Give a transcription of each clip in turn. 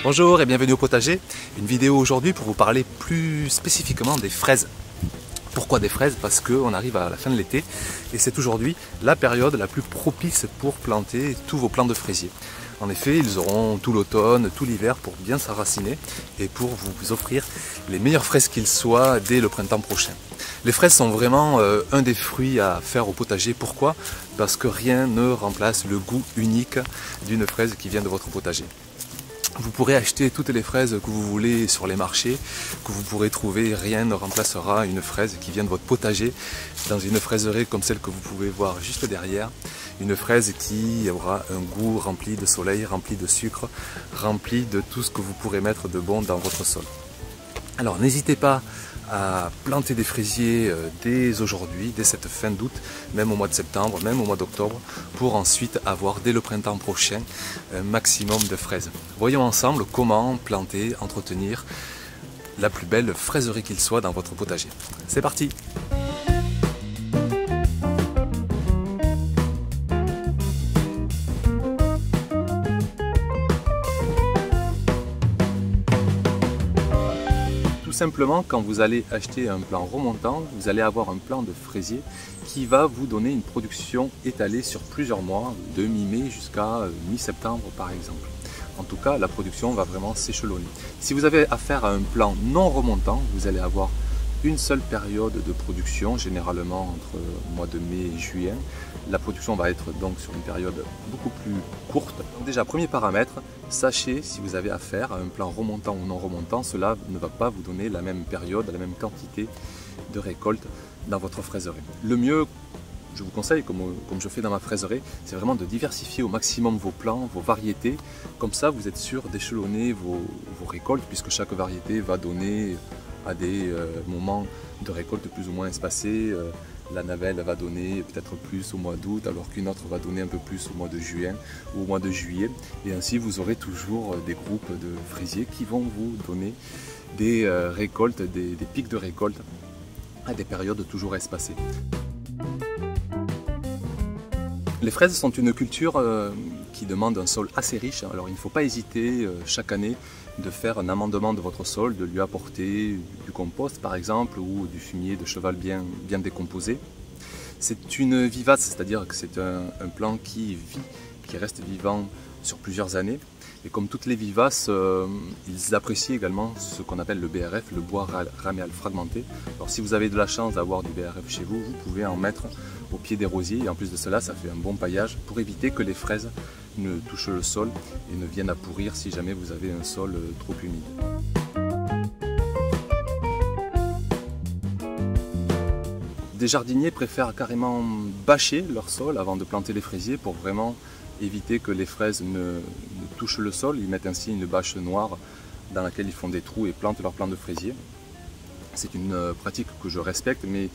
Bonjour et bienvenue au potager. Une vidéo aujourd'hui pour vous parler plus spécifiquement des fraises. Pourquoi des fraises? Parce qu'on arrive à la fin de l'été et c'est aujourd'hui la période la plus propice pour planter tous vos plants de fraisiers. En effet, ils auront tout l'automne, tout l'hiver pour bien s'enraciner et pour vous offrir les meilleures fraises qu'il soit dès le printemps prochain. Les fraises sont vraiment un des fruits à faire au potager. Pourquoi? Parce que rien ne remplace le goût unique d'une fraise qui vient de votre potager. Vous pourrez acheter toutes les fraises que vous voulez sur les marchés, que vous pourrez trouver, rien ne remplacera une fraise qui vient de votre potager dans une fraiserie comme celle que vous pouvez voir juste derrière. Une fraise qui aura un goût rempli de soleil, rempli de sucre, rempli de tout ce que vous pourrez mettre de bon dans votre sol. Alors n'hésitez pas à planter des fraisiers dès aujourd'hui, dès cette fin d'août, même au mois de septembre, même au mois d'octobre, pour ensuite avoir dès le printemps prochain un maximum de fraises. Voyons ensemble comment planter, entretenir la plus belle fraiserie qu'il soit dans votre potager. C'est parti! Simplement, quand vous allez acheter un plant remontant, vous allez avoir un plant de fraisier qui va vous donner une production étalée sur plusieurs mois, de mi-mai jusqu'à mi-septembre par exemple. En tout cas, la production va vraiment s'échelonner. Si vous avez affaire à un plant non remontant, vous allez avoir une seule période de production, généralement entre le mois de mai et juillet. La production va être donc sur une période beaucoup plus courte. Donc déjà, premier paramètre, sachez si vous avez affaire à un plant remontant ou non remontant, cela ne va pas vous donner la même période, la même quantité de récolte dans votre fraiserie. Le mieux, je vous conseille, comme je fais dans ma fraiserie, c'est vraiment de diversifier au maximum vos plants, vos variétés. Comme ça, vous êtes sûr d'échelonner vos récoltes, puisque chaque variété va donner à des moments de récolte plus ou moins espacés. La navelle va donner peut-être plus au mois d'août, alors qu'une autre va donner un peu plus au mois de juin ou au mois de juillet. Et ainsi, vous aurez toujours des groupes de fraisiers qui vont vous donner des récoltes, des pics de récolte à des périodes toujours espacées. Les fraises sont une culture qui demande un sol assez riche, alors il ne faut pas hésiter chaque année de faire un amendement de votre sol, de lui apporter du compost par exemple ou du fumier de cheval bien décomposé. C'est une vivace, c'est-à-dire que c'est un plant qui vit, qui reste vivant sur plusieurs années. Et comme toutes les vivaces, ils apprécient également ce qu'on appelle le BRF, le bois raméal fragmenté. Alors si vous avez de la chance d'avoir du BRF chez vous, vous pouvez en mettre au pied des rosiers. Et en plus de cela, ça fait un bon paillage pour éviter que les fraises ne touchent le sol et ne viennent à pourrir si jamais vous avez un sol trop humide. Des jardiniers préfèrent carrément bâcher leur sol avant de planter les fraisiers pour vraiment éviter que les fraises ne touchent le sol. Ils mettent ainsi une bâche noire dans laquelle ils font des trous et plantent leur plant de fraisier. C'est une pratique que je respecte, mais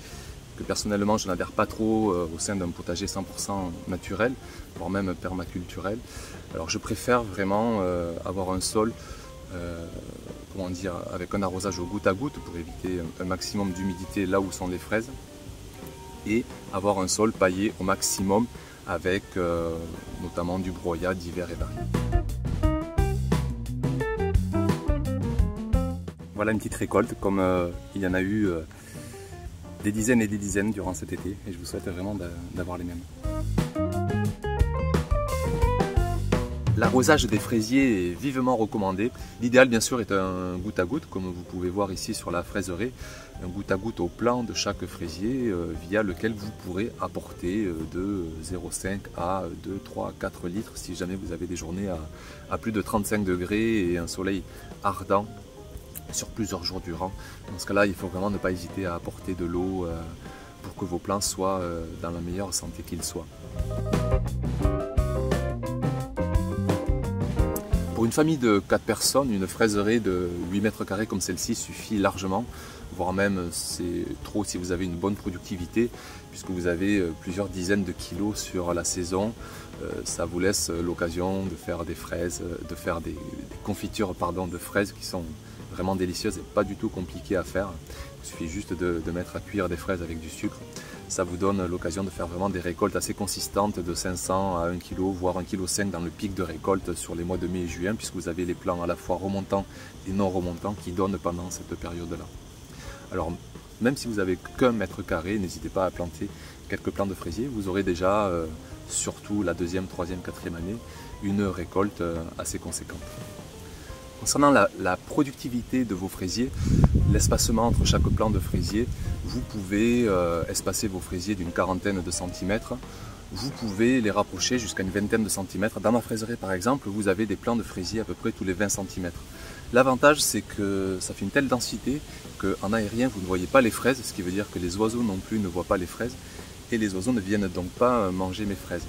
que personnellement je n'adhère pas trop au sein d'un potager 100% naturel, voire même permaculturel. Alors je préfère vraiment avoir un sol comment dire, avec un arrosage au goutte à goutte pour éviter un maximum d'humidité là où sont les fraises, et avoir un sol paillé au maximum avec notamment du broyat divers et variés. Voilà une petite récolte, comme il y en a eu des dizaines et des dizaines durant cet été, et je vous souhaite vraiment d'avoir les mêmes. L'arrosage des fraisiers est vivement recommandé. L'idéal bien sûr est un goutte à goutte, comme vous pouvez voir ici sur la fraiserie, un goutte à goutte au plant de chaque fraisier via lequel vous pourrez apporter de 0,5 à 2, 3, 4 litres si jamais vous avez des journées à plus de 35 degrés et un soleil ardent sur plusieurs jours durant. Dans ce cas-là, il faut vraiment ne pas hésiter à apporter de l'eau pour que vos plants soient dans la meilleure santé qu'ils soient. Pour une famille de 4 personnes, une fraiserie de 8 mètres carrés comme celle-ci suffit largement, voire même c'est trop si vous avez une bonne productivité, puisque vous avez plusieurs dizaines de kilos sur la saison. Ça vous laisse l'occasion de faire des fraises, de faire des confitures de fraises qui sont vraiment délicieuses et pas du tout compliquées à faire. Il suffit juste de mettre à cuire des fraises avec du sucre, ça vous donne l'occasion de faire vraiment des récoltes assez consistantes de 500 à 1 kg, voire 1,5 kg dans le pic de récolte sur les mois de mai et juin, puisque vous avez les plants à la fois remontants et non remontants qui donnent pendant cette période-là. Alors, même si vous n'avez qu'un mètre carré, n'hésitez pas à planter quelques plants de fraisier. Vous aurez déjà, surtout la deuxième, troisième, quatrième année, une récolte assez conséquente. Concernant la productivité de vos fraisiers, l'espacement entre chaque plant de fraisier, vous pouvez espacer vos fraisiers d'une quarantaine de centimètres. Vous pouvez les rapprocher jusqu'à une vingtaine de centimètres. Dans ma fraiserie par exemple, vous avez des plants de fraisier à peu près tous les 20 centimètres. L'avantage, c'est que ça fait une telle densité qu'en aérien, vous ne voyez pas les fraises, ce qui veut dire que les oiseaux non plus ne voient pas les fraises, et les oiseaux ne viennent donc pas manger mes fraises.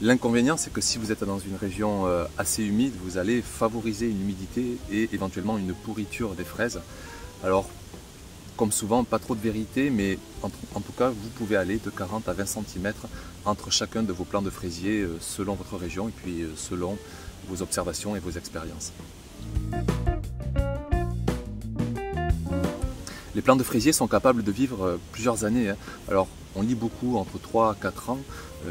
L'inconvénient, c'est que si vous êtes dans une région assez humide, vous allez favoriser une humidité et éventuellement une pourriture des fraises. Alors, comme souvent, pas trop de vérité, mais en tout cas, vous pouvez aller de 40 à 20 cm entre chacun de vos plants de fraisier selon votre région et puis selon vos observations et vos expériences. Les plants de fraisier sont capables de vivre plusieurs années. Alors, on lit beaucoup, entre 3 à 4 ans.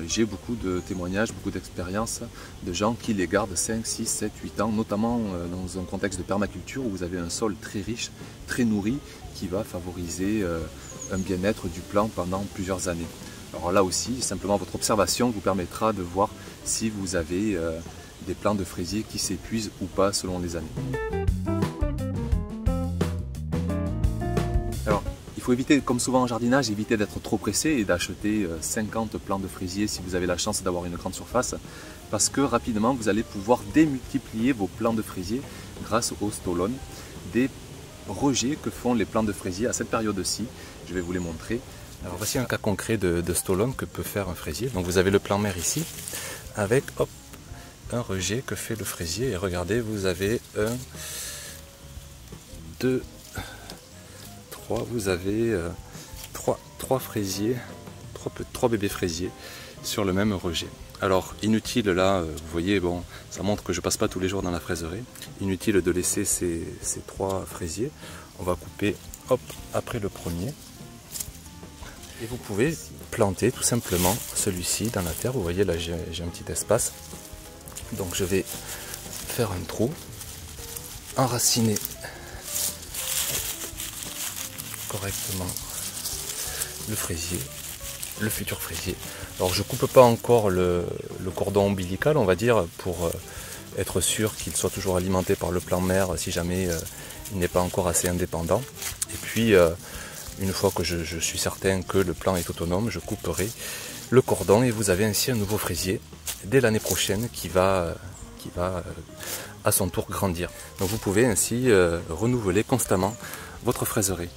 J'ai beaucoup de témoignages, beaucoup d'expériences de gens qui les gardent 5, 6, 7, 8 ans, notamment dans un contexte de permaculture où vous avez un sol très riche, très nourri, qui va favoriser un bien-être du plant pendant plusieurs années. Alors là aussi, simplement votre observation vous permettra de voir si vous avez des plants de fraisier qui s'épuisent ou pas selon les années. Alors, il faut éviter, comme souvent en jardinage, éviter d'être trop pressé et d'acheter 50 plants de fraisier si vous avez la chance d'avoir une grande surface, parce que rapidement vous allez pouvoir démultiplier vos plants de fraisier grâce au stolon, des rejets que font les plants de fraisier à cette période-ci. Je vais vous les montrer. Alors voici un cas concret de stolon que peut faire un fraisier. Donc vous avez le plant mère ici, avec hop, un rejet que fait le fraisier. Et regardez, vous avez 1, 2, 3, vous avez 3 fraisiers, 3 bébés fraisiers sur le même rejet. Alors inutile là, vous voyez, bon, ça montre que je passe pas tous les jours dans la fraiserie. Inutile de laisser ces 3 fraisiers. On va couper hop après le premier. Et vous pouvez planter tout simplement celui-ci dans la terre. Vous voyez là, j'ai un petit espace. Donc je vais faire un trou, enraciner correctement le fraisier, le futur fraisier. Alors je coupe pas encore le cordon ombilical, on va dire, pour être sûr qu'il soit toujours alimenté par le plant mère si jamais il n'est pas encore assez indépendant. Et puis une fois que je suis certain que le plant est autonome, je couperai le cordon et vous avez ainsi un nouveau fraisier dès l'année prochaine qui va à son tour grandir. Donc vous pouvez ainsi renouveler constamment votre fraiserie.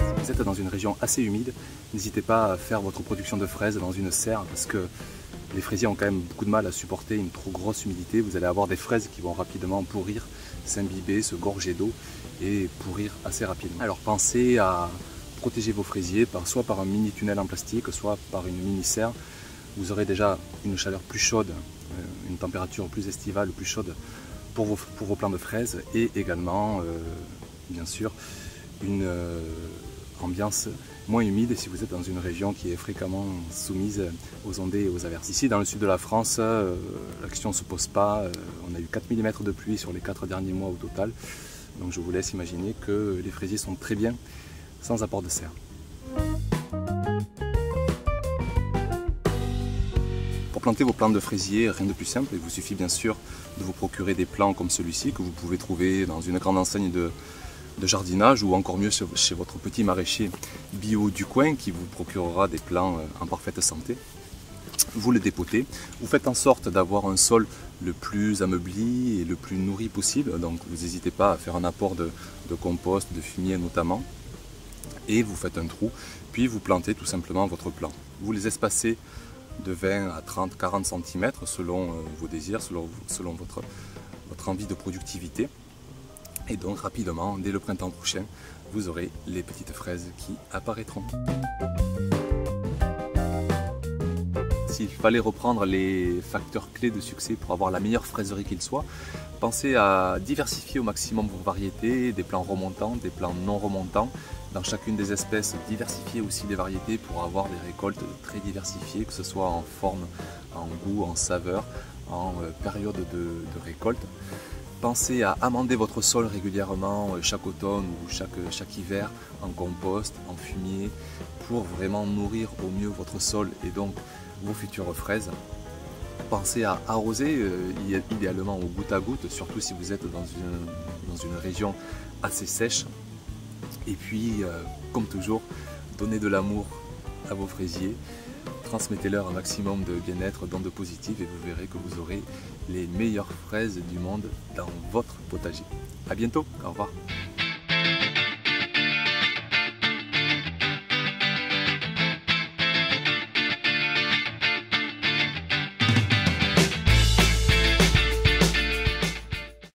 Si vous êtes dans une région assez humide, n'hésitez pas à faire votre production de fraises dans une serre parce que les fraisiers ont quand même beaucoup de mal à supporter une trop grosse humidité. Vous allez avoir des fraises qui vont rapidement pourrir, s'imbiber, se gorger d'eau et pourrir assez rapidement. Alors pensez à protéger vos fraisiers soit par un mini tunnel en plastique, soit par une mini serre. Vous aurez déjà une chaleur plus chaude, une température plus estivale, plus chaude pour vos plants de fraises et également, bien sûr, une ambiance moins humide si vous êtes dans une région qui est fréquemment soumise aux ondées et aux averses. Ici, dans le sud de la France, la question ne se pose pas. On a eu 4 mm de pluie sur les 4 derniers mois au total. Donc je vous laisse imaginer que les fraisiers sont très bien sans apport de serre. Pour planter vos plants de fraisier, rien de plus simple. Il vous suffit bien sûr de vous procurer des plants comme celui-ci que vous pouvez trouver dans une grande enseigne de jardinage ou encore mieux chez votre petit maraîcher bio du coin qui vous procurera des plants en parfaite santé. Vous les dépotez, vous faites en sorte d'avoir un sol le plus ameubli et le plus nourri possible, donc vous n'hésitez pas à faire un apport de compost, de fumier notamment, et vous faites un trou, puis vous plantez tout simplement votre plant. Vous les espacez de 20 à 30, 40 cm selon vos désirs, selon votre envie de productivité. Et donc rapidement, dès le printemps prochain, vous aurez les petites fraises qui apparaîtront. s'il fallait reprendre les facteurs clés de succès pour avoir la meilleure fraiserie qu'il soit, pensez à diversifier au maximum vos variétés, des plants remontants, des plants non remontants. Dans chacune des espèces, diversifiez aussi les variétés pour avoir des récoltes très diversifiées, que ce soit en forme, en goût, en saveur, en période de récolte. Pensez à amender votre sol régulièrement chaque automne ou chaque hiver en compost, en fumier, pour vraiment nourrir au mieux votre sol et donc vos futures fraises. Pensez à arroser idéalement au goutte à goutte, surtout si vous êtes dans une région assez sèche. Et puis, comme toujours, donnez de l'amour à vos fraisiers. Transmettez-leur un maximum de bien-être, d'ondes positives et vous verrez que vous aurez les meilleures fraises du monde dans votre potager. A bientôt, au revoir.